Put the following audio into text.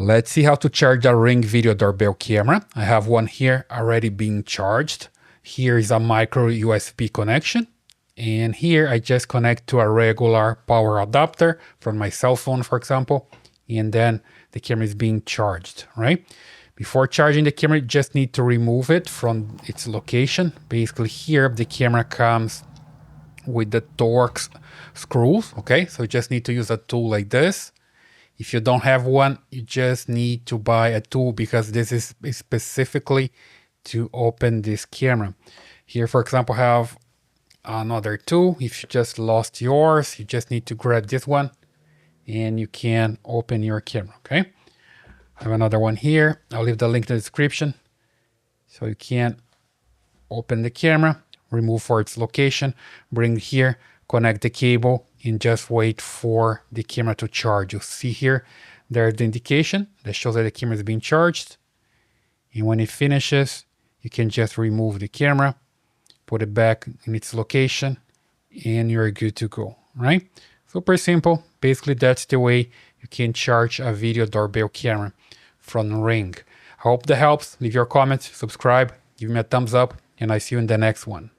Let's see how to charge a Ring Video Doorbell camera. I have one here already being charged. Here is a micro USB connection. And here I just connect to a regular power adapter from my cell phone, for example. And then the camera is being charged, right? Before charging the camera, you just need to remove it from its location. Basically here, the camera comes with the Torx screws, okay? So you just need to use a tool like this. If you don't have one, you just need to buy a tool because this is specifically to open this camera. Here, for example, I have another tool. If you just lost yours, you just need to grab this one and you can open your camera, okay? I have another one here. I'll leave the link in the description. So you can open the camera, remove for its location, bring it here, connect the cable, and just wait for the camera to charge. You see here, there's the indication that shows that the camera is being charged. And when it finishes, you can just remove the camera, put it back in its location, and you're good to go, right? Super simple. Basically, that's the way you can charge a video doorbell camera from Ring. I hope that helps. Leave your comments, subscribe, give me a thumbs up, and I see you in the next one.